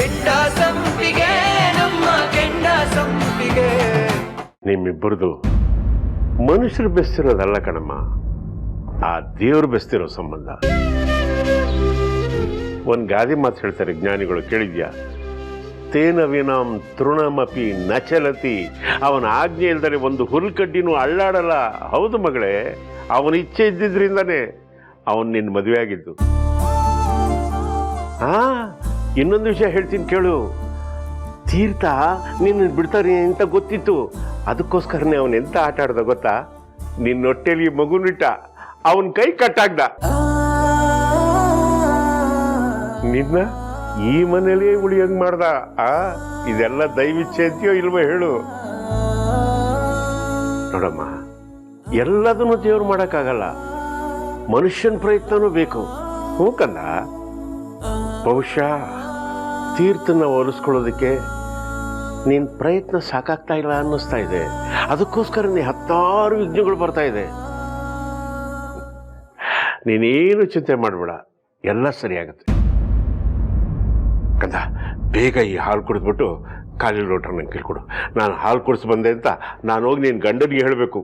ಕೆಂಡ ಸಂಪಿಗೆ ನಮ್ಮ ಕೆಂಡ ಸಂಪಿಗೆ. ನಿಮ್ಮಿಬ್ಬರದು ಮನುಷ್ಯರು ಬೆಸ್ತಿರೋದಲ್ಲ ಕಣಮ್ಮ, ಆ ದೇವರು ಬೆಸ್ತಿರೋ ಸಂಬಂಧ. ಒಂದು ಗಾದೆ ಮಾತು ಹೇಳ್ತಾರೆ ಜ್ಞಾನಿಗಳು, ಕೇಳಿದ್ಯಾ? ತೇನ ವಿನಾಂ ತೃಣಮಪಿ ನಚಲತಿ. ಅವನ ಆಜ್ಞೆ ಇಲ್ದರೆ ಒಂದು ಹುಲ್ಕಡ್ಡಿನೂ ಅಳ್ಳಾಡಲ್ಲ. ಹೌದು ಮಗಳೇ, ಅವನ ಇಚ್ಛೆ ಇದ್ದಿದ್ರಿಂದಾನೇ ಅವನು ನಿನ್ನ ಮದುವೆ ಆಗಿದ್ದು. ಇನ್ನೊಂದು ವಿಷಯ ಹೇಳ್ತೀನಿ ಕೇಳು. ತೀರ್ಥ ನಿನ್ನ ಬಿಡ್ತಾರೆ ಅಂತ ಗೊತ್ತಿತ್ತು, ಅದಕ್ಕೋಸ್ಕರನೇ ಅವನು ಎಂತ ಆಟ ಆಡ್ದ ಗೊತ್ತಾ? ನಿನ್ನ ಹೊಟ್ಟೆಲಿ ಮಗುನಿಟ್ಟ, ಅವನ ಕೈ ಕಟ್ಟಾಗ್ದ. ನಿನ್ನ ಈ ಮನೇಲಿ ಉಳಿಯಂಗ್ ಮಾಡ್ದ. ಇದೆಲ್ಲ ದೈವಿಚ್ಛೆ ಅಂತೀಯೋ ಇಲ್ವೋ ಹೇಳು. ನೋಡಮ್ಮ, ಎಲ್ಲದನ್ನು ದೇವ್ರು ಮಾಡೋಕ್ಕಾಗಲ್ಲ, ಮನುಷ್ಯನ ಪ್ರಯತ್ನನೂ ಬೇಕು. ಹ್ಞೂ ಕಂದ. ಬಹುಶಃ ತೀರ್ಥನ ಹೋಲಿಸ್ಕೊಳ್ಳೋದಕ್ಕೆ ನಿನ್ನ ಪ್ರಯತ್ನ ಸಾಕಾಗ್ತಾ ಇಲ್ಲ ಅನ್ನಿಸ್ತಾ ಇದೆ. ಅದಕ್ಕೋಸ್ಕರನೇ 10 ವಿಘ್ನಗಳು ಬರ್ತಾ ಇದೆ. ನೀನೇನು ಚಿಂತೆ ಮಾಡಬೇಡ, ಎಲ್ಲ ಸರಿಯಾಗುತ್ತೆ. ಕಂದ, ಬೇಗ ಈ ಹಾಲು ಕುಡಿದ್ಬಿಟ್ಟು ಖಾಲಿ ಲೋಟ ನಂಗೆ ಕೇಳ್ಕೊಡು. ನಾನು ಹಾಲು ಕುಡಿಸಿ ಬಂದೆ ಅಂತ ನಾನು ಹೋಗಿ ನೀನು ಗಂಡನಿಗೆ ಹೇಳಬೇಕು.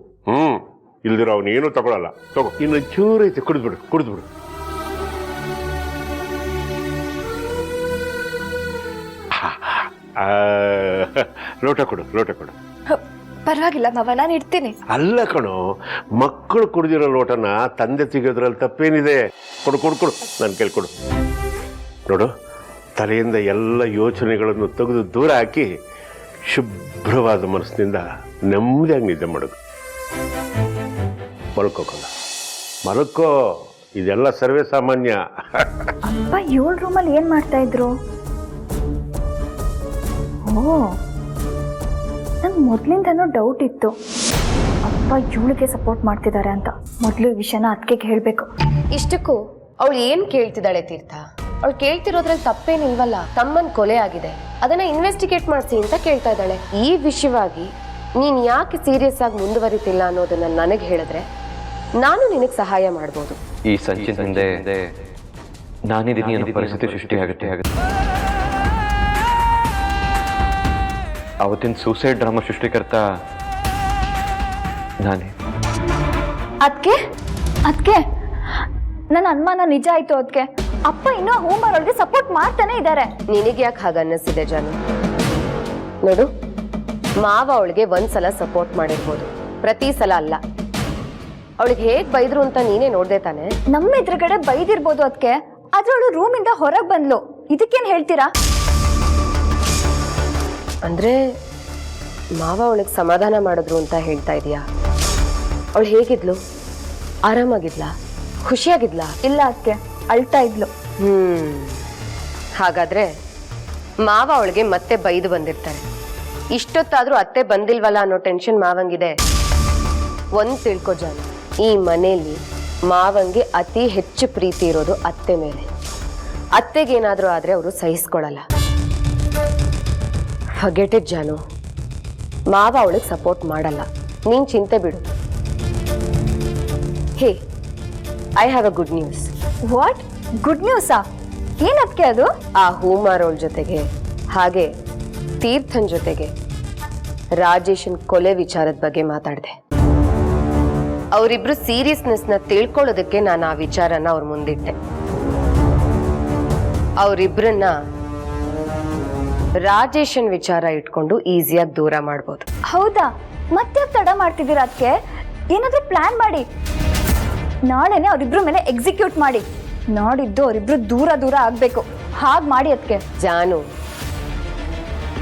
ಇಲ್ದಿರೋ ಅವನೇನು ತಗೊಳಲ್ಲ. ತಗೋ, ಇನ್ನು ಚೂರೈತೆ, ಕುಡಿದ್ಬಿಡು. ಲೋಟ ಕೊಡು. ಪರವಾಗಿಲ್ಲ ಮಾವ, ನಾನು ಇಡ್ತೀನಿ. ಅಲ್ಲ ಕಣೋ, ಮಕ್ಕಳು ಕುಡಿದಿರೋ ಲೋಟನ ತಂದೆ ತೆಗೆಯೋದ್ರಲ್ಲಿ ತಪ್ಪೇನಿದೆ? ಕೊಡು ನಾನು ಕೇಳ್ಕೊಡು. ನೋಡು, ತಲೆಯಿಂದ ಎಲ್ಲ ಯೋಚನೆಗಳನ್ನು ತೆಗೆದು ದೂರ ಹಾಕಿ ಶುಭ್ರವಾದ ಮನಸ್ಸಿನಿಂದ ನೆಮ್ಮದಿಯಾಗಿ ನಿದ್ದೆ ಮಾಡೋದು. ಮಲ್ಕೋ. ಇದೆಲ್ಲ ಸರ್ವೇ ಸಾಮಾನ್ಯ. ಅಪ್ಪ 7 ರೂಮಲ್ಲಿ ಏನ್ ಮಾಡ್ತಾ ಇದ್ರು? ನಂಗೆ ಮೊದ್ಲಿಂದನೂ ಡೌಟ್ ಇತ್ತು, ಅಪ್ಪ ಇವಳಿಗೆ ಸಪೋರ್ಟ್ ಮಾಡ್ತಿದ್ದಾರೆ ಅಂತ. ಮೊದಲು ಈ ವಿಷಯನ ಅದಕ್ಕೆ ಹೇಳ್ಬೇಕು. ಇಷ್ಟಕ್ಕೂ ಅವಳು ಏನ್ ಕೇಳ್ತಿದ್ದಾಳೆ ತೀರ್ಥ? ಅವಳು ಕೇಳ್ತಿರೋದ್ರಲ್ಲಿ ತಪ್ಪೇನಿಲ್ವಲ್ಲ. ತಮ್ಮನ್ ಕೊಲೆ ಆಗಿದೆ, ಅದನ್ನ ಇನ್ವೆಸ್ಟಿಗೇಟ್ ಮಾಡಿಸಿ ಅಂತ ಕೇಳ್ತಾ ಇದ್ದಾಳೆ. ಈ ವಿಷಯವಾಗಿ ನೀನ್ ಯಾಕೆ ಸೀರಿಯಸ್ ಆಗಿ ಮುಂದುವರಿತಿಲ್ಲ ಅನ್ನೋದನ್ನ ನನಗೆ ಹೇಳಿದ್ರೆ ನಾನು ನಿನಗೆ ಸಹಾಯ ಮಾಡ್ಬೋದು. ಈ ಸಂಚಿನ ಹಿಂದೆ ನಾನಿದ್ದೀನಿ ಅನ್ನೋ ಪರಿಸ್ಥಿತಿ ಸೃಷ್ಟಿಯಾಗುತ್ತೆ. ಅವತ್ತಿನ ಸೂಸೈಡ್ ಡ್ರಾಮಾ ಸೃಷ್ಟಿಕರ್ತ ನಾನೇ. ಅದಕ್ಕೆ ನನ್ನ ಅನುಮಾನ ನಿಜ ಆಯ್ತು. ಅದಕ್ಕೆ ಅಪ್ಪ ಇನ್ನೂ ಹೋಮ್ವರ್ಕ್ ಸಪೋರ್ಟ್ ಮಾಡ್ತಾನೆ ಇದ್ದಾರೆ. ನಿನಗೆ ಯಾಕೆ ಹಾಗನ್ನಿಸಿದೆ ಜಾನು? ನೋಡು, ಮಾವ ಅವಳಿಗೆ ಒಂದ್ಸಲ ಸಪೋರ್ಟ್ ಮಾಡಿರ್ಬೋದು, ಪ್ರತಿ ಸಲ ಅಲ್ಲ. ಅವಳಿಗೆ ಹೇಗ್ ಬೈದ್ರು ಅಂತ ನೀನೇ ನೋಡ್ದೆ ತಾನೆ? ನಮ್ಮ ಎದುರುಗಡೆ ಬೈದಿರ್ಬೋದು ಅದಕ್ಕೆ, ಆದ್ರೆ ಅವಳು ರೂಮಿಂದ ಹೊರಗೆ ಬಂದ್ಲು. ಇದಕ್ಕೇನ್ ಹೇಳ್ತೀರಾ? ಅಂದ್ರೆ ಮಾವ ಅವಳಿಗೆ ಸಮಾಧಾನ ಮಾಡಿದ್ರು ಅಂತ ಹೇಳ್ತಾ ಇದೀಯಾ? ಅವಳು ಹೇಗಿದ್ಲು? ಆರಾಮಾಗಿದ್ಲಾ? ಖುಷಿಯಾಗಿದ್ಲಾ? ಇಲ್ಲ ಅದಕ್ಕೆ, ಅಳ್ತಾ ಇದ್ಲು. ಹಾಗಾದ್ರೆ ಮಾವ ಅವಳಿಗೆ ಮತ್ತೆ ಬೈದು ಬಂದಿರ್ತಾರೆ. ಇಷ್ಟೊತ್ತಾದ್ರೂ ಅತ್ತೆ ಬಂದಿಲ್ವಲ್ಲ ಅನ್ನೋ ಟೆನ್ಷನ್ ಮಾವಂಗಿದೆ. ಒಂದ್ ತಿಳ್ಕೊ ಜಾನು, ಈ ಮನೆಯಲ್ಲಿ ಮಾವಂಗೆ ಅತಿ ಹೆಚ್ಚು ಪ್ರೀತಿ ಇರೋದು ಅತ್ತೆ ಮೇಲೆ. ಅತ್ತೆಗೇನಾದ್ರೂ ಆದ್ರೆ ಅವರು ಸಹಿಸ್ಕೊಳಲ್ಲ. ಫರ್ಗೆಟ್ ಇಟ್ ಜಾನು. ಮಾವ ಅವಳಿಗೆ ಸಪೋರ್ಟ್ ಮಾಡಲ್ಲ, ನೀನ್ ಚಿಂತೆ ಬಿಡು. Hey, I have a good news. What good ನ್ಯೂಸಾ? ಏನಕ್ಕೆ ಅದು? ಆ ಹೂಮಾರೋಳ್ ಜೊತೆಗೆ ಹಾಗೆ ತೀರ್ಥನ್ ಜೊತೆಗೆ ರಾಜೇಶನ್ ಕೊಲೆ ವಿಚಾರದ ಬಗ್ಗೆ ಮಾತಾಡಿದೆ. ಅವರಿಬ್ರು ಸೀರಿಯಸ್ನೆಸ್ನ ತಿಳ್ಕೊಳ್ಳೋದಕ್ಕೆ ನಾನು ಆ ವಿಚಾರನ ಅವ್ರ ಮುಂದಿಟ್ಟೆ. ಅವರಿಬ್ರನ್ನ ರಾಜೇಶನ್ ವಿಚಾರ ಇಟ್ಕೊಂಡು ಈಸಿಯಾಗಿ ದೂರ ಮಾಡ್ಬೋದು. ಹೌದಾ? ಮತ್ತೆ ತಡ ಮಾಡ್ತಿದ್ದೀರಾ? ಅದಕ್ಕೆ ಏನಾದ್ರೂ ಪ್ಲಾನ್ ಮಾಡಿ, ನಾಳೆನೆ ಅವರಿಬ್ರು ಮೇಲೆ ಎಕ್ಸಿಕ್ಯೂಟ್ ಮಾಡಿ. ನಾಡಿದ್ದು ಅವರಿಬ್ರು ದೂರ ಆಗ್ಬೇಕು. ಹಾಗೆ ಮಾಡಿ ಅದಕ್ಕೆ. ಜಾನು,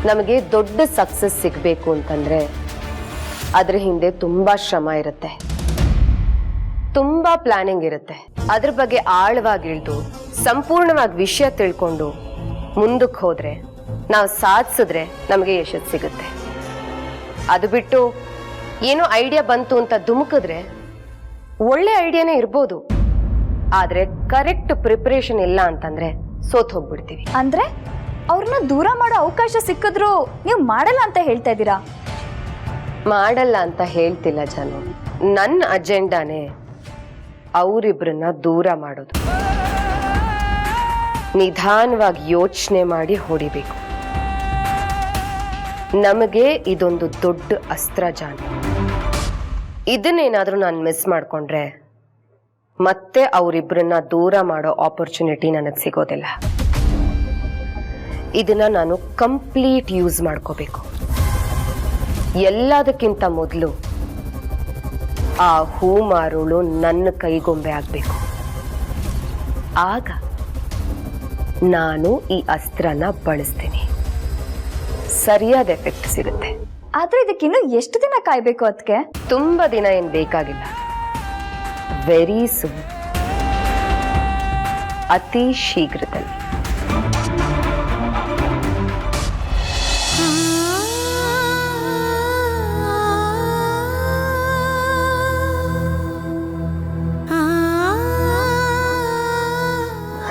ನಮಗೆ ದೊಡ್ಡ ಸಕ್ಸಸ್ ಸಿಗಬೇಕು ಅಂತಂದ್ರೆ ಅದ್ರ ಹಿಂದೆ ತುಂಬಾ ಶ್ರಮ ಇರುತ್ತೆ, ತುಂಬಾ ಪ್ಲಾನಿಂಗ್ ಇರುತ್ತೆ. ಅದ್ರ ಬಗ್ಗೆ ಆಳವಾಗಿ ಇಳಿದು ಸಂಪೂರ್ಣವಾಗಿ ವಿಷಯ ತಿಳ್ಕೊಂಡು ಮುಂದಕ್ಕೆ ಹೋದ್ರೆ, ನಾವು ಸಾಧಿಸಿದ್ರೆ ನಮಗೆ ಯಶಸ್ಸು ಸಿಗುತ್ತೆ. ಅದು ಬಿಟ್ಟು ಏನೋ ಐಡಿಯಾ ಬಂತು ಅಂತ ಧುಮುಕಿದ್ರೆ ಒಳ್ಳೆ ಐಡಿಯಾನೇ ಇರ್ಬೋದು, ಆದ್ರೆ ಕರೆಕ್ಟ್ ಪ್ರಿಪರೇಷನ್ ಇಲ್ಲ ಅಂತಂದ್ರೆ ಸೋತ್ ಹೋಗ್ಬಿಡ್ತೀವಿ. ಅಂದ್ರೆ ಅವ್ರನ್ನ ದೂರ ಮಾಡೋ ಅವಕಾಶ ಸಿಕ್ಕಿದ್ರು ನೀವು ಮಾಡಲ್ಲ ಅಂತ ಹೇಳ್ತಾ ಇದ್ದೀರಾ? ಮಾಡಲ್ಲ ಅಂತ ಹೇಳ್ತಿಲ್ಲ ಜಾನು, ನನ್ನ ಅಜೆಂಡಾನೇ ಅವರಿಬ್ರನ್ನ ದೂರ ಮಾಡೋದು. ನಿಧಾನವಾಗಿ ಯೋಚನೆ ಮಾಡಿ ಹೊಡಿಬೇಕು. ನಮಗೆ ಇದೊಂದು ದೊಡ್ಡ ಅಸ್ತ್ರ ಜಾಣ. ಇದನ್ನೇನಾದ್ರೂ ನಾನು ಮಿಸ್ ಮಾಡ್ಕೊಂಡ್ರೆ ಮತ್ತೆ ಅವರಿಬ್ಬರನ್ನ ದೂರ ಮಾಡೋ ಆಪರ್ಚುನಿಟಿ ನನಗೆ ಸಿಗೋದಿಲ್ಲ. ಇದನ್ನ ನಾನು ಕಂಪ್ಲೀಟ್ ಯೂಸ್ ಮಾಡ್ಕೋಬೇಕು. ಎಲ್ಲದಕ್ಕಿಂತ ಮೊದಲು ಆ ಹೂ ಮಾರುಳು ನನ್ನ ಕೈಗೊಂಬೆ ಆಗಬೇಕು. ಆಗ ನಾನು ಈ ಅಸ್ತ್ರನ ಬಳಸ್ತೀನಿ, ಸರಿಯಾದ ಎಫೆಕ್ಟ್ ಸಿಗುತ್ತೆ. ಆದ್ರೆ ಇದಕ್ಕಿನ್ನು ಎಷ್ಟು ದಿನ ಕಾಯ್ಬೇಕು ಅದಕ್ಕೆ? ತುಂಬಾ ದಿನ ಏನ್ ಬೇಕಾಗಿಲ್ಲ, ವೆರಿ ಸೂನ್, ಅತಿ ಶೀಘ್ರದಲ್ಲಿ.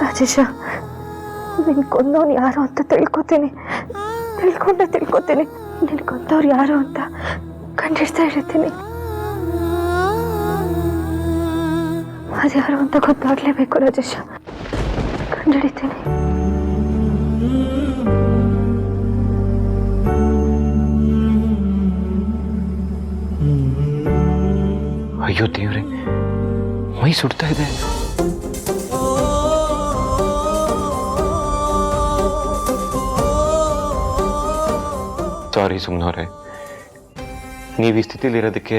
ರಾಜೇಶ, ನಿನ್ ಕೊಂದವ್ನು ಯಾರು ಅಂತ ತಿಳ್ಕೊತೀನಿ, ನಿನ್ ಕೊಂದವ್ರು ಯಾರು ಅಂತ ಕಂಡಿಡ್ತಾ ಇರ್ತೀನಿ. ಅದ್ಯಾರು ಅಂತ ಗೊತ್ತಾಗ್ಲೇಬೇಕು ರಾಜೇಶ, ಕಂಡಿಡಿತೀನಿ. ಅಯ್ಯೋ ದೇವ್ರೆ, ಮೈ ಸುಡ್ತಾ ಇದೆ. ಸಾರಿ ಸುಮ್ನವ್ರೆ, ನೀವು ಈ ಸ್ಥಿತಿಲಿರೋದಕ್ಕೆ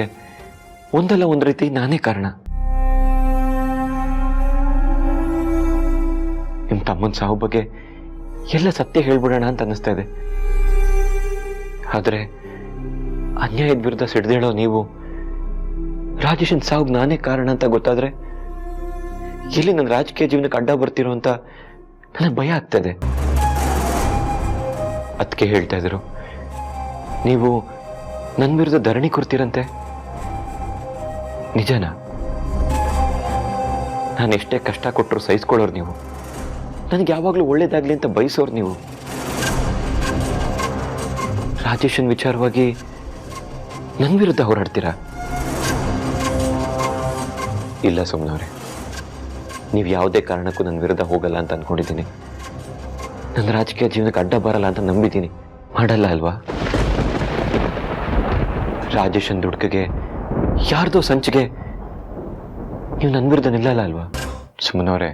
ಒಂದಲ್ಲ ಒಂದು ರೀತಿ ನಾನೇ ಕಾರಣ. ನಿಮ್ಮ ತಮ್ಮನ ಸಾವು ಬಗ್ಗೆ ಎಲ್ಲ ಸತ್ಯ ಹೇಳ್ಬಿಡೋಣ ಅಂತ ಅನ್ನಿಸ್ತಾ ಇದೆ. ಆದರೆ ಅನ್ಯಾಯದ ವಿರುದ್ಧ ಸಿಡ್ದೇಳೋ ನೀವು ರಾಜೇಶನ್ ಸಾವು ನಾನೇ ಕಾರಣ ಅಂತ ಗೊತ್ತಾದ್ರೆ ಎಲ್ಲಿ ನನ್ನ ರಾಜಕೀಯ ಜೀವನಕ್ಕೆ ಅಡ್ಡ ಬರ್ತಿರೋ ಅಂತ ನನಗೆ ಭಯ ಆಗ್ತದೆ. ಅದಕ್ಕೆ ಹೇಳ್ತಾ ಇದ್ರು, ನೀವು ನನ್ನ ವಿರುದ್ಧ ಧರಣಿ ಕೊಡ್ತೀರಂತೆ. ನಿಜನಾ? ನಾನು ಎಷ್ಟೇ ಕಷ್ಟ ಕೊಟ್ಟರು ಸಹಿಸ್ಕೊಳ್ಳೋರು ನೀವು, ನನಗೆ ಯಾವಾಗಲೂ ಒಳ್ಳೇದಾಗ್ಲಿ ಅಂತ ಬಯಸೋರು ನೀವು. ರಾಜೇಶನ್ ವಿಚಾರವಾಗಿ ನನ್ನ ವಿರುದ್ಧ ಹೋರಾಡ್ತೀರಾ? ಇಲ್ಲ ಸುಮ್ಮನವ್ರೆ, ನೀವು ಯಾವುದೇ ಕಾರಣಕ್ಕೂ ನನ್ನ ವಿರುದ್ಧ ಹೋಗಲ್ಲ ಅಂತ ಅನ್ಕೊಂಡಿದ್ದೀನಿ. ನನ್ನ ರಾಜಕೀಯ ಜೀವನಕ್ಕೆ ಅಡ್ಡ ಬರಲ್ಲ ಅಂತ ನಂಬಿದ್ದೀನಿ. ಮಾಡಲ್ಲ ಅಲ್ವಾ? ರಾಜೇಶನ್ ದುಡ್ಕಿಗೆ ಯಾರ್ದೋ ಸಂಚಿಗೆ ನೀವು ನನ್ನ ವಿರುದ್ಧ ನಿಲ್ಲಲ್ಲ ಅಲ್ವಾ? ಸುಮ್ಮನವ್ರೆ,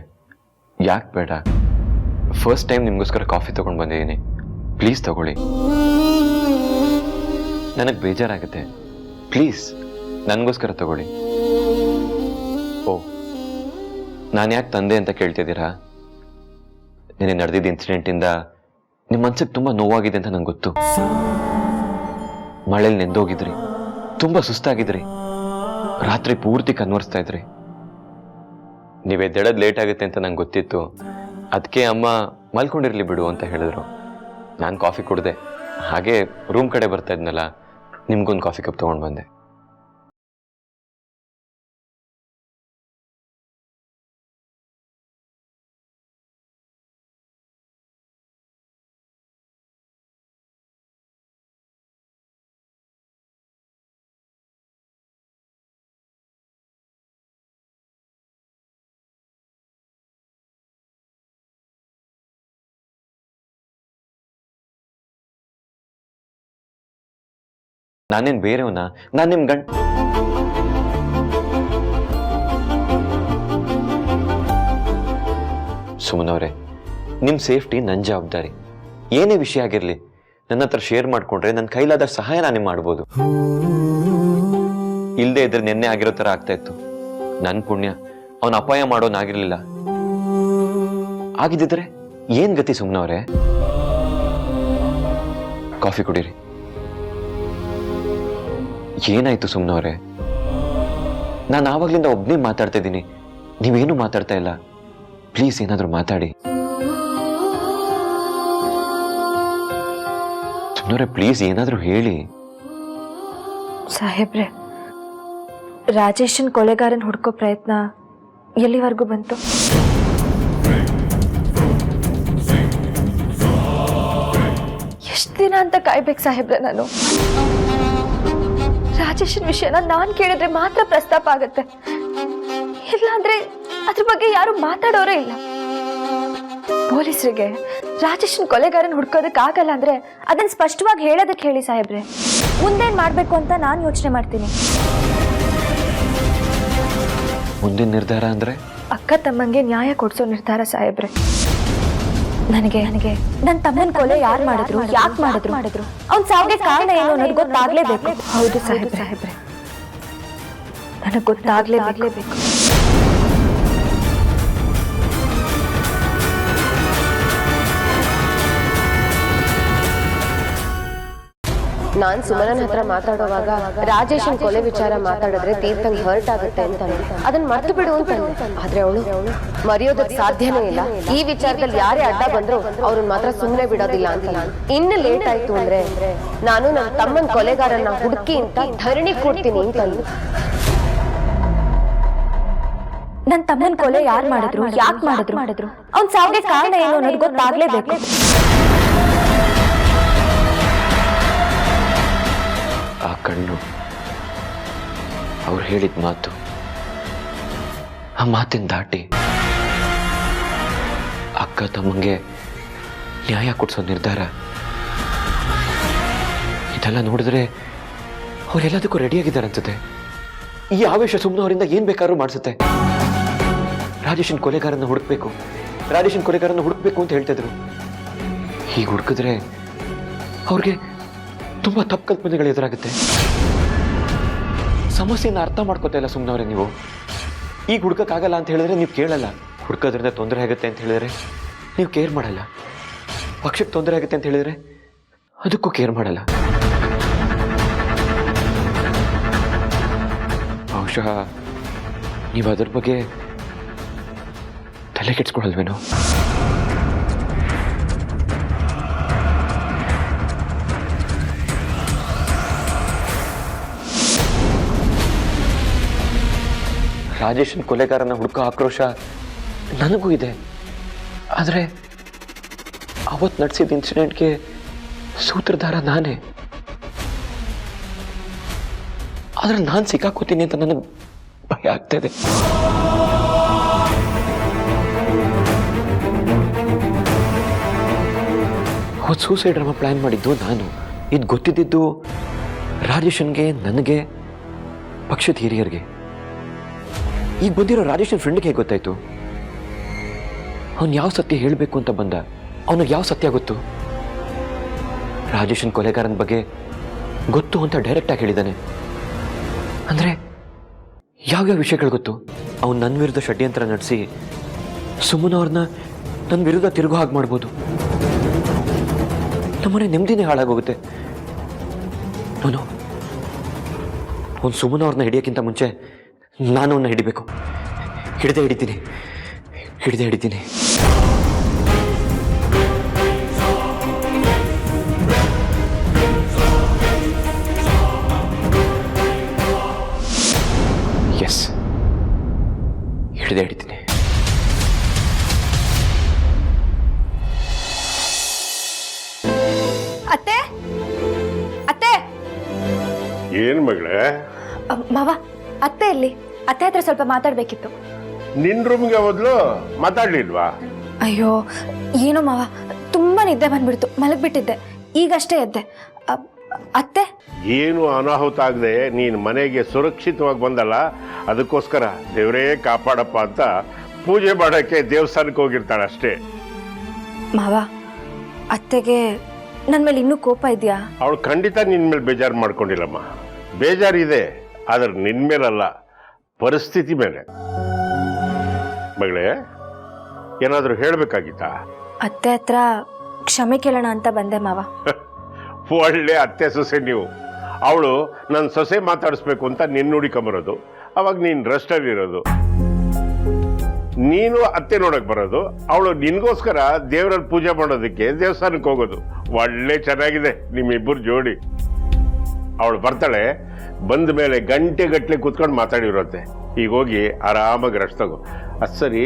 ಯಾಕೆ ಬೇಡ? ಫಸ್ಟ್ ಟೈಮ್ ನಿಮಗೋಸ್ಕರ ಕಾಫಿ ತಗೊಂಡು ಬಂದಿದ್ದೀನಿ, ಪ್ಲೀಸ್ ತಗೊಳ್ಳಿ. ನನಗೆ ಬೇಜಾರಾಗುತ್ತೆ, ಪ್ಲೀಸ್ ನನಗೋಸ್ಕರ ತಗೊಳ್ಳಿ. ಓ, ನಾನು ಯಾಕೆ ತಂದೆ ಅಂತ ಕೇಳ್ತಿದ್ದೀರಾ? ನಿನ್ನೆ ನಡೆದಿದ್ದ ಇನ್ಸಿಡೆಂಟಿಂದ ನಿಮ್ಮ ಮನ್ಸಿಗೆ ತುಂಬ ನೋವಾಗಿದೆ ಅಂತ ನಂಗೆ ಗೊತ್ತು. ಮಳೇಲಿ ನೆಂದೋಗಿದ್ರಿ, ತುಂಬ ಸುಸ್ತಾಗಿದ್ರಿ, ರಾತ್ರಿ ಪೂರ್ತಿ ಕನ್ವರ್ಸ್ತಾ ಇದ್ರಿ. ನೀವು ಎದ್ದೇಳೋದು ಲೇಟ್ ಆಗುತ್ತೆ ಅಂತ ನಂಗೆ ಗೊತ್ತಿತ್ತು. ಅದಕ್ಕೆ ಅಮ್ಮ ಮಲ್ಕೊಂಡಿರ್ಲಿ ಬಿಡು ಅಂತ ಹೇಳಿದ್ರು. ನಾನು ಕಾಫಿ ಕುಡ್ದೆ, ಹಾಗೆ ರೂಮ್ ಕಡೆ ಬರ್ತಾ ಇದ್ನಲ್ಲ, ನಿಮ್ಗೊಂದು ಕಾಫಿ ಕಪ್ ತೊಗೊಂಡು ಬಂದೆ. ನಾನೇನು ಬೇರೆಯವನ? ನಾನು ನಿಮ್ಮ ಗಂಡ. ಸುಮ್ಮನವ್ರೆ, ನಿಮ್ಮ ಸೇಫ್ಟಿ ನನ್ನ ಜವಾಬ್ದಾರಿ. ಏನೇ ವಿಷಯ ಆಗಿರಲಿ ನನ್ನ ಹತ್ರ ಶೇರ್ ಮಾಡಿಕೊಂಡ್ರೆ ನನ್ನ ಕೈಲಾದ ಸಹಾಯ ನಾನೇ ಮಾಡ್ಬೋದು. ಇಲ್ಲದೆ ಇದ್ರೆ ನೆನ್ನೆ ಆಗಿರೋ ಥರ ಆಗ್ತಾ ಇತ್ತು. ನನ್ನ ಪುಣ್ಯ ಅವನ ಅಪಾಯ ಮಾಡೋನಾಗಿರ್ಲಿಲ್ಲ. ಆಗಿದ್ದಿದ್ರೆ ಏನ್ ಗತಿ ಸುಮ್ಮನವ್ರೆ? ಕಾಫಿ ಕುಡೀರಿ. ಏನಾಯ್ತು ಸುಮ್ಮನವ್ರೆ? ನಾನು ಆವಾಗ್ಲಿಂದ ಒಬ್ಬನೇ ಮಾತಾಡ್ತಾ ಇದ್ದೀನಿ, ನೀವೇನು ಮಾತಾಡ್ತಾ ಇಲ್ಲ. ಪ್ಲೀಸ್ ಏನಾದರೂ ಮಾತಾಡಿ ಸುಮ್ಮನವ್ರೆ, ಪ್ಲೀಸ್ ಏನಾದರೂ ಹೇಳಿ. ಸಾಹೇಬ್ರೆ, ರಾಜೇಶನ್ ಕೊಲೆಗಾರನ್ ಹುಡ್ಕೋ ಪ್ರಯತ್ನ ಎಲ್ಲಿವರೆಗೂ ಬಂತು? ಎಷ್ಟು ದಿನ ಅಂತ ಕಾಯ್ಬೇಕು ಸಾಹೇಬ್ರೆ ನಾನು? ರಾಜೇಶನ್ ವಿಷಯನ ನಾನು ಕೇಳಿದ್ರೆ ಮಾತ್ರ ಪ್ರಸ್ತಾಪ ಆಗತ್ತೆ, ಇಲ್ಲಾಂದ್ರೆ ಅದ್ರ ಬಗ್ಗೆ ಯಾರು ಮಾತಾಡೋರೇ ಇಲ್ಲ. ಪೊಲೀಸರಿಗೆ ರಾಜೇಶನ್ ಕೊಲೆಗಾರನ್ ಹುಡ್ಕೋದಕ್ಕಾಗಲ್ಲ ಅಂದ್ರೆ ಅದನ್ನ ಸ್ಪಷ್ಟವಾಗಿ ಹೇಳೋದಕ್ಕೆ ಹೇಳಿ ಸಾಹೇಬ್ರೆ. ಮುಂದೇನ್ ಮಾಡ್ಬೇಕು ಅಂತ ನಾನು ಯೋಚನೆ ಮಾಡ್ತೀನಿ. ಮುಂದಿನ ನಿರ್ಧಾರ ಅಂದ್ರೆ ಅಕ್ಕ ತಮ್ಮಂಗೆ ನ್ಯಾಯ ಕೊಡ್ಸೋ ನಿರ್ಧಾರ ಸಾಹೇಬ್ರೆ. ನನಗೆ ನನ್ನ ತಮ್ಮನ ಕೊಲೆ ಯಾರು ಮಾಡಿದ್ರು, ಯಾಕೆ ಮಾಡಿದ್ರು, ಅವ್ನ ಸಾವಿಗೆ ಕಾರಣ ಏನು ಅನ್ನೋದು ಗೊತ್ತಾಗ್ಲೇಬೇಕು. ಹೌದು ಸಾಹೇಬ್ರೆ, ನನಗೆ ಗೊತ್ತಾಗ್ಲೇಬೇಕು. ನಾನ್ ಸುಮನನ್ ಹತ್ರ ಮಾತಾಡುವಾಗ ರಾಜೇಶನ್ ಕೊಲೆ ವಿಚಾರ ಮಾತಾಡಿದ್ರೆ ತೀರ್ಥಂಗ್ ಹರ್ಟ್ ಆಗುತ್ತೆ ಅಂತ ಅದನ್ನ ಮರ್ತು ಬಿಡು ಅಂತ. ಆದ್ರೆ ಅವಳು ಮರೆಯೋದಕ್ ಸಾಧ್ಯನೇ ಇಲ್ಲ. ಈ ವಿಚಾರದಲ್ಲಿ ಯಾರೇ ಅಡ್ಡ ಬಂದ್ರು ಅವ್ರನ್ನ ಮಾತ್ರ ಸುಮ್ನೆ ಬಿಡೋದಿಲ್ಲ ಅಂತ. ಇನ್ನು ಲೇಟ್ ಆಯ್ತು ಅಂದ್ರೆ ನಾನು ನನ್ನ ತಮ್ಮನ್ ಕೊಲೆಗಾರನ್ನ ಹುಡುಕಿ ಅಂತ ಧರಣಿ ಕೊಡ್ತೀನಿ ಅಂತ. ನನ್ನ ತಮ್ಮನ ಕೊಲೆ ಯಾರು ಮಾಡಿದ್ರು, ಯಾಕೆ ಮಾಡಿದ್ರು, ಅವ್ನ ಸಾವಿಗೆ ಕಾರಣ ಏನು ಅನ್ನೋದು ಗೊತ್ತಾಗ್ಲೇಬೇಕು. ಆ ಕಣ್ಣು, ಅವ್ರು ಹೇಳಿದ ಮಾತು, ಆ ಮಾತಿನ ದಾಟಿ ಅಕ್ಕ ತಮ್ಮಂಗೆ ನ್ಯಾಯ ಕೊಡ್ಸೋ ನಿರ್ಧಾರ, ಇದೆಲ್ಲ ನೋಡಿದ್ರೆ ಅವರೆಲ್ಲದಕ್ಕೂ ರೆಡಿಯಾಗಿದ್ದಾರೆ ಅನ್ಸುತ್ತೆ. ಈ ಆವೇಶ ಸುಮ್ಮನೆ ಅವರಿಂದ ಏನ್ ಬೇಕಾದ್ರೂ ಮಾಡಿಸುತ್ತೆ. ರಾಜೇಶನ್ ಕೊಲೆಗಾರನ ಹುಡುಕ್ಬೇಕು ಅಂತ ಹೇಳ್ತಿದ್ರು. ಹೀಗೆ ಹುಡುಕಿದ್ರೆ ಅವ್ರಿಗೆ ತುಂಬಾ ತಪ್ಪು ಕಲ್ಪನೆಗಳು ಎದುರಾಗುತ್ತೆ. ಸಮಸ್ಯೆನ ಅರ್ಥ ಮಾಡ್ಕೋತಾ ಇಲ್ಲ ಸುಮ್ಮನವ್ರೆ ನೀವು. ಈಗ ಹುಡ್ಕಕ್ಕಾಗಲ್ಲ ಅಂತ ಹೇಳಿದ್ರೆ ನೀವು ಕೇಳಲ್ಲ, ಹುಡ್ಕೋದ್ರಿಂದ ತೊಂದರೆ ಆಗುತ್ತೆ ಅಂತ ಹೇಳಿದ್ರೆ ನೀವು ಕೇರ್ ಮಾಡಲ್ಲ, ಪಕ್ಷಕ್ಕೆ ತೊಂದರೆ ಆಗುತ್ತೆ ಅಂತ ಹೇಳಿದ್ರೆ ಅದಕ್ಕೂ ಕೇರ್ ಮಾಡಲ್ಲ. ಬಹುಶಃ ನೀವು ಅದ್ರ ಬಗ್ಗೆ ತಲೆ ಕೆಡ್ಸ್ಕೊಳಲ್ವೇನೋ? ರಾಜೇಶನ್ ಕೊಲೆಗಾರನ ಹುಡುಕೋ ಆಕ್ರೋಶ ನನಗೂ ಇದೆ. ಆದರೆ ಅವತ್ತು ನಡೆಸಿದ ಇನ್ಸಿಡೆಂಟ್ಗೆ ಸೂತ್ರಧಾರ ನಾನೇ. ಆದರೆ ನಾನು ಸಿಕ್ಕಾಕೋತೀನಿ ಅಂತ ನನಗೆ ಭಯ ಆಗ್ತಾ ಇದೆ. ಅವತ್ತು ಸೂಸೈಡ್ ಡ್ರಾಮಾ ಪ್ಲಾನ್ ಮಾಡಿದ್ದು ನಾನು. ಇದು ಗೊತ್ತಿದ್ದು ರಾಜೇಶನ್ಗೆ, ನನಗೆ, ಪಕ್ಷದ ಹಿರಿಯರಿಗೆ. ಈಗ ಬಂದಿರೋ ರಾಜೇಶನ್ ಫ್ರೆಂಡ್ಗೆ ಹೇಗೆ ಗೊತ್ತಾಯ್ತು? ಅವನು ಯಾವ ಸತ್ಯ ಹೇಳಬೇಕು ಅಂತ ಬಂದ, ಅವನಿಗೆ ಯಾವ ಸತ್ಯ ಗೊತ್ತು? ರಾಜೇಶನ್ ಕೊಲೆಗಾರನ ಬಗ್ಗೆ ಗೊತ್ತು ಅಂತ ಡೈರೆಕ್ಟಾಗಿ ಹೇಳಿದ್ದಾನೆ. ಅಂದರೆ ಯಾವ್ಯಾವ ವಿಷಯಗಳು ಗೊತ್ತು? ಅವನು ನನ್ನ ವಿರುದ್ಧ ಷಡ್ಯಂತ್ರ ನಡೆಸಿ ಸುಮ್ಮನವ್ರನ್ನ ನನ್ನ ವಿರುದ್ಧ ತಿರುಗೋ ಹಾಗೆ ಮಾಡ್ಬೋದು. ನಮ್ಮನೆ ನೆಮ್ಮದಿನೇ ಹಾಳಾಗೋಗುತ್ತೆ. ನಾನು ಅವ್ನು ಸುಮ್ಮನವ್ರನ್ನ ಹಿಡಿಯೋಕ್ಕಿಂತ ಮುಂಚೆ ನಾನು ಅವನ್ನ ಹಿಡಿಬೇಕು. ಹಿಡಿದೇ ಹಿಡಿತೀನಿ. ಎಸ್, ಹಿಡಿತೀನಿ. ಅತ್ತೆ, ಏನ್ ಮಗಳೇ? ಮಾವ, ಅತ್ತೆ ಎಲ್ಲಿ? ಅತ್ತೆ ಹತ್ರ ಸ್ವಲ್ಪ ಮಾತಾಡ್ಬೇಕಿತ್ತು. ನಿನ್ ರೂಮ್ಗೆ ಹೋದ್ಲು, ಮಾತಾಡ್ಲಿಲ್ವಾ? ಅಯ್ಯೋ ಏನೋ ಮಾವ, ತುಂಬಾ ನಿದ್ದೆ ಬಂದ್ಬಿಡ್ತು, ಮಲಗ್ಬಿಟ್ಟಿದ್ದೆ. ಈಗಷ್ಟೇ ಎದ್ದೆ. ಅತ್ತೆ, ಏನು ಅನಾಹುತ ಆಗದೆ ನೀನ್ ಮನೆಗೆ ಸುರಕ್ಷಿತವಾಗಿ ಬಂದಲ್ಲ, ಅದಕ್ಕೋಸ್ಕರ ದೇವರೇ ಕಾಪಾಡಪ್ಪ ಅಂತ ಪೂಜೆ ಮಾಡಕ್ಕೆ ದೇವಸ್ಥಾನಕ್ಕೆ ಹೋಗಿರ್ತಾಳೆ ಅಷ್ಟೇ. ಮಾವ, ಅತ್ತೆಗೆ ನನ್ನ ಮೇಲೆ ಇನ್ನೂ ಕೋಪ ಇದೆಯಾ? ಅವಳು ಖಂಡಿತ ನಿನ್ ಮೇಲೆ ಬೇಜಾರು ಮಾಡ್ಕೊಂಡಿಲ್ಲಮ್ಮ. ಬೇಜಾರಿದೆ, ಆದ್ರೆ ನಿನ್ ಮೇಲಲ್ಲ, ಪರಿಸ್ಥಿತಿ ಮೇಲೆ. ಮಗಳೇ, ಏನಾದರೂ ಹೇಳಬೇಕಾಗಿತ್ತಾ? ಅತ್ತೆ ಹತ್ರ ಕ್ಷಮೆ ಕೇಳೋಣ ಅಂತ ಬಂದೆ ಮಾವ. ಒಳ್ಳೆ ಅತ್ತೆ ಸೊಸೆ ನೀವು. ಅವಳು ನನ್ನ ಸೊಸೆ ಮಾತಾಡಿಸ್ಬೇಕು ಅಂತ ನಿನ್ನ ಹುಡುಕೊಂಬರೋದು, ಅವಾಗ ನೀನು ರೆಸ್ಟಲ್ಲಿರೋದು. ನೀನು ಅತ್ತೆ ನೋಡಕ್ ಬರೋದು, ಅವಳು ನಿನ್ಗೋಸ್ಕರ ದೇವರಲ್ಲಿ ಪೂಜೆ ಮಾಡೋದಕ್ಕೆ ದೇವಸ್ಥಾನಕ್ಕೆ ಹೋಗೋದು. ಒಳ್ಳೆ ಚೆನ್ನಾಗಿದೆ ನಿಮ್ಮಿಬ್ಬರು ಜೋಡಿ. ಅವಳು ಬರ್ತಾಳೆ, ಬಂದ ಮೇಲೆ ಗಂಟೆ ಕೂತ್ಕೊಂಡು ಮಾತಾಡಿರುತ್ತೆ. ಈಗ ಹೋಗಿ ಆರಾಮಾಗಿ ರೆಸ್ಟ್ ತಗೋ. ಅದ್ ಸರಿ,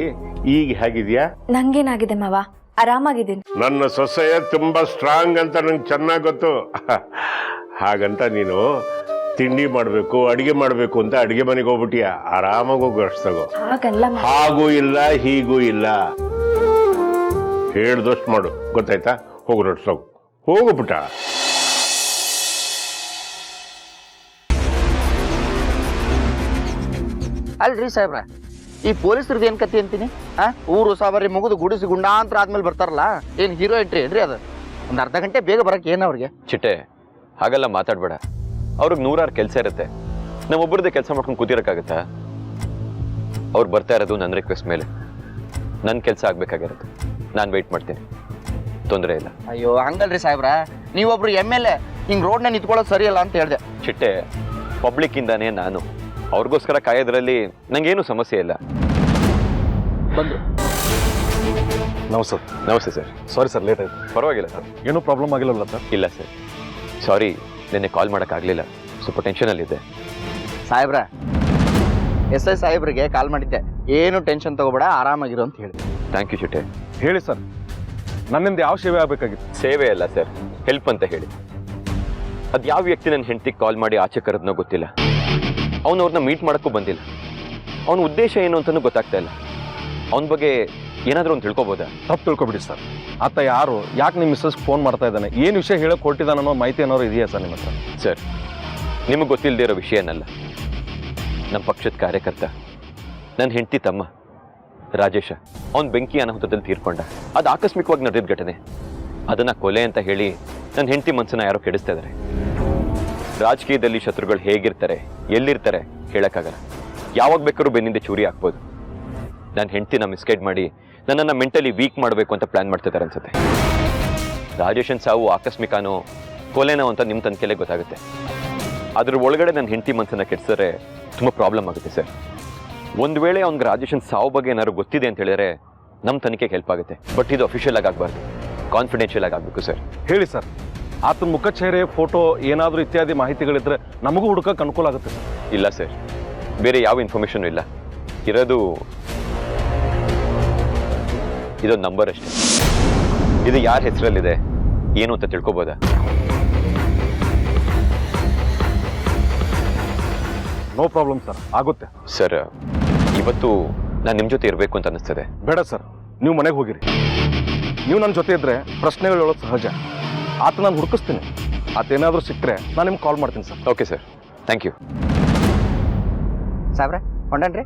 ಈಗ ಹೇಗಿದ್ಯಾ? ನಂಗೇನಾಗಿದೆ ಮಾವ, ಆರಾಮಾಗಿದ್ದೀನಿ. ನನ್ನ ಸೊಸೆಯ ತುಂಬಾ ಸ್ಟ್ರಾಂಗ್ ಅಂತ ನಂಗೆ ಚೆನ್ನಾಗಿ ಗೊತ್ತು. ಹಾಗಂತ ನೀನು ತಿಂಡಿ ಮಾಡಬೇಕು, ಅಡಿಗೆ ಮಾಡಬೇಕು ಅಂತ ಅಡಿಗೆ ಮನೆಗೆ ಹೋಗ್ಬಿಟ್ಟಿಯಾ? ಆರಾಮಾಗಿ ಹೋಗಿ ರೆಸ್ಟ್ ತಗೋ. ಹಾಗಲ್ಲ ಹಾಗೂ ಇಲ್ಲ, ಹೀಗೂ ಇಲ್ಲ. ಹೇಳ್ದಷ್ಟು ಮಾಡು, ಗೊತ್ತಾಯ್ತಾ? ಹೋಗು ನಡ್ಸೋಗು, ಹೋಗು ಪುಟ್ಟ. ಅಲ್ರಿ ಸಾಹೇಬ್ರ, ಈ ಪೊಲೀಸರದ್ದು ಏನ್ ಕತಿ ಅಂತೀನಿ? ಊರು ಸಾಬರಿ ಮುಗಿದು ಗುಡಿಸಿ ಗುಂಡಾಂತರ ಆದ್ಮೇಲೆ ಬರ್ತಾರಲ್ಲ, ಏನ್ ಹೀರೋ ಎಂಟ್ರಿ ಏನ್ರಿ ಅದು? ಒಂದು ಅರ್ಧ ಗಂಟೆ ಬೇಗ ಬರಕ್ಕೆ ಏನ್ ಅವ್ರಿಗೆ? ಚಿಟ್ಟೆ, ಹಾಗೆಲ್ಲ ಮಾತಾಡ್ಬೇಡ. ಅವ್ರಿಗೆ 100 ಕೆಲಸ ಇರುತ್ತೆ. ನಮ್ಮೊಬ್ಬರದ್ದೇ ಕೆಲಸ ಮಾಡ್ಕೊಂಡು ಕೂತಿರಕ್ಕಾಗತ್ತಾ? ಅವ್ರು ಬರ್ತಾ ಇರೋದು ನನ್ನ ರಿಕ್ವೆಸ್ಟ್ ಮೇಲೆ. ನನ್ನ ಕೆಲಸ ಆಗ್ಬೇಕಾಗಿರೋದು. ನಾನು ವೆಯ್ಟ್ ಮಾಡ್ತೀನಿ, ತೊಂದರೆ ಇಲ್ಲ. ಅಯ್ಯೋ ಹಂಗಲ್ರಿ ಸಾಹೇಬ್ರ, ನೀವೊಬ್ರು MLA ಹಿಂಗ್ ರೋಡ್ನ ನಿಂತ್ಕೊಳ್ಳೋದು ಸರಿಯಲ್ಲ ಅಂತ ಹೇಳ್ದೆ. ಚಿಟ್ಟೆ, ಪಬ್ಲಿಕ್ ಇಂದಾನೇ ನಾನು. ಅವ್ರಿಗೋಸ್ಕರ ಕಾಯೋದ್ರಲ್ಲಿ ನಂಗೇನು ಸಮಸ್ಯೆ ಇಲ್ಲ. ಬಂದ್ರು. ನಮಸ್ತೆ. ನಮಸ್ತೆ ಸರ್. ಸಾರಿ ಸರ್, ಲೇಟ್ ಆಯ್ತು. ಪರವಾಗಿಲ್ಲ ಸರ್. ಏನೂ ಪ್ರಾಬ್ಲಮ್ ಆಗಿಲ್ಲಲ್ಲ ಸರ್? ಇಲ್ಲ ಸರ್, ಸಾರಿ, ನಿನ್ನೆ ಕಾಲ್ ಮಾಡೋಕ್ಕಾಗಲಿಲ್ಲ, ಸ್ವಲ್ಪ ಟೆನ್ಷನಲ್ಲಿದ್ದೆ. ಸಾಹೇಬ್ರ, SI ಸಾಹೇಬ್ರಿಗೆ ಕಾಲ್ ಮಾಡಿದ್ದೆ, ಏನು ಟೆನ್ಷನ್ ತಗೋಬೇಡ, ಆರಾಮಾಗಿರು ಅಂತ ಹೇಳಿ. ಥ್ಯಾಂಕ್ ಯು ಚಿಟ್ಟೆ. ಹೇಳಿ ಸರ್, ನನ್ನಿಂದ ಯಾವ ಸೇವೆ ಆಗಬೇಕಾಗಿತ್ತು? ಸೇವೆ ಅಲ್ಲ ಸರ್, ಹೆಲ್ಪ್ ಅಂತ ಹೇಳಿ. ಅದು ಯಾವ ವ್ಯಕ್ತಿ ನನ್ನ ಹೆಂಡತಿಗೆ ಕಾಲ್ ಮಾಡಿ ಆಚೆ ಕರೆದ್ನೋ ಗೊತ್ತಿಲ್ಲ. ಅವನು ಅವ್ರನ್ನ ಮೀಟ್ ಮಾಡೋಕ್ಕೂ ಬಂದಿಲ್ಲ. ಅವನ ಉದ್ದೇಶ ಏನು ಅಂತಲೂ ಗೊತ್ತಾಗ್ತಾ ಇಲ್ಲ. ಅವನ ಬಗ್ಗೆ ಏನಾದರೂ ಒಂದು ತಿಳ್ಕೊಬೋದಾ? ತಪ್ಪು ತಿಳ್ಕೊಬಿಡಿ ಸರ್. ಆತ ಯಾರು, ಯಾಕೆ ನಿಮ್ಮ ಮಿಸ್ಸಸ್ ಫೋನ್ ಮಾಡ್ತಾ ಇದ್ದಾನೆ, ಏನು ವಿಷಯ ಹೇಳಕ್ಕೆ ಕೊಟ್ಟಿದ್ದಾನೆ ಅನ್ನೋ ಮಾಹಿತಿ ಏನಾದ್ರು ಇದೆಯಾ ಸರ್ ನಿಮ್ಮ ಹತ್ರ? ಸರ್, ನಿಮಗೆ ಗೊತ್ತಿಲ್ಲದೆ ಇರೋ ವಿಷಯ ಏನಲ್ಲ. ನಮ್ಮ ಪಕ್ಷದ ಕಾರ್ಯಕರ್ತ, ನನ್ನ ಹೆಂಡತಿ ತಮ್ಮ ರಾಜೇಶ, ಅವ್ನು ಬೆಂಕಿ ಅನಾಹುತದಲ್ಲಿ ತೀರ್ಕೊಂಡ. ಅದು ಆಕಸ್ಮಿಕವಾಗಿ ನಡೆದಿದ್ದ ಘಟನೆ. ಅದನ್ನು ಕೊಲೆ ಅಂತ ಹೇಳಿ ನನ್ನ ಹೆಂಡತಿ ಮನಸ್ಸನ್ನ ಯಾರೋ ಕೆಡಿಸ್ತಾ ಇದ್ದಾರೆ. ರಾಜಕೀಯದಲ್ಲಿ ಶತ್ರುಗಳು ಹೇಗಿರ್ತಾರೆ, ಎಲ್ಲಿರ್ತಾರೆ ಹೇಳೋಕ್ಕಾಗಲ್ಲ. ಯಾವಾಗ ಬೇಕಾದ್ರೂ ಬೆನ್ನಿಂದ ಚೂರಿ ಹಾಕ್ಬೋದು. ನನ್ನ ಹೆಂಡತಿನ ಮಿಸ್ಗೈಡ್ ಮಾಡಿ ನನ್ನನ್ನು ಮೆಂಟಲಿ ವೀಕ್ ಮಾಡಬೇಕು ಅಂತ ಪ್ಲ್ಯಾನ್ ಮಾಡ್ತಿದ್ದಾರೆ ಅನ್ಸುತ್ತೆ. ರಾಜೇಶನ್ ಸಾವು ಆಕಸ್ಮಿಕನೋ ಕೊಲೆನೋ ಅಂತ ನಿಮ್ಮ ತನಿಖೆಲೇ ಗೊತ್ತಾಗುತ್ತೆ. ಅದ್ರ ಒಳಗಡೆ ನನ್ನ ಹೆಂಡತಿ ಮನಸ್ಸನ್ನು ಕೆಡಿಸಿದ್ರೆ ತುಂಬ ಪ್ರಾಬ್ಲಮ್ ಆಗುತ್ತೆ ಸರ್. ಒಂದು ವೇಳೆ ಅವ್ನಿಗೆ ರಾಜೇಶನ್ ಸಾವು ಬಗ್ಗೆ ಏನಾದ್ರು ಗೊತ್ತಿದೆ ಅಂತ ಹೇಳಿದ್ರೆ ನಮ್ಮ ತನಿಖೆಗೆ ಹೆಲ್ಪ್ ಆಗುತ್ತೆ. ಬಟ್ ಇದು ಅಫಿಷಿಯಲ್ ಆಗಿ ಆಗಬಾರ್ದು, ಕಾನ್ಫಿಡೆನ್ಷಿಯಲ್ ಆಗಿ ಆಗಬೇಕು ಸರ್. ಹೇಳಿ ಸರ್, ಆತನ ಮುಖಚೇಹರೆ, ಫೋಟೋ ಏನಾದರೂ ಇತ್ಯಾದಿ ಮಾಹಿತಿಗಳಿದ್ರೆ ನಮಗೂ ಹುಡುಕಕ್ಕೆ ಅನುಕೂಲ ಆಗುತ್ತೆ ಸರ್. ಇಲ್ಲ ಸರ್, ಬೇರೆ ಯಾವ ಇನ್ಫಾರ್ಮೇಷನ್ ಇಲ್ಲ. ಇರೋದು ಇದೊಂದು ನಂಬರ್ ಅಷ್ಟೇ. ಇದು ಯಾರ ಹೆಸರಲ್ಲಿದೆ ಏನು ಅಂತ ತಿಳ್ಕೊಬೋದಾ? ನೋ ಪ್ರಾಬ್ಲಮ್ ಸರ್, ಆಗುತ್ತೆ. ಸರ್, ಇವತ್ತು ನಾನು ನಿಮ್ಮ ಜೊತೆ ಇರಬೇಕು ಅಂತ ಅನ್ನಿಸ್ತದೆ. ಬೇಡ ಸರ್, ನೀವು ಮನೆಗೆ ಹೋಗಿರಿ. ನೀವು ನನ್ನ ಜೊತೆ ಇದ್ದರೆ ಪ್ರಶ್ನೆಗಳು ಹೇಳೋದು ಸಹಜ. ಆತ ನಾನು ಹುಡುಕಿಸ್ತೀನಿ. ಆತ ಏನಾದರೂ ಸಿಕ್ಕರೆ ನಾನು ನಿಮ್ಗೆ ಕಾಲ್ ಮಾಡ್ತೀನಿ sir. Okay sir, thank you. ಸಾಹೇಬ್ರೆ, ಹೊಂಡನ್ರಿ?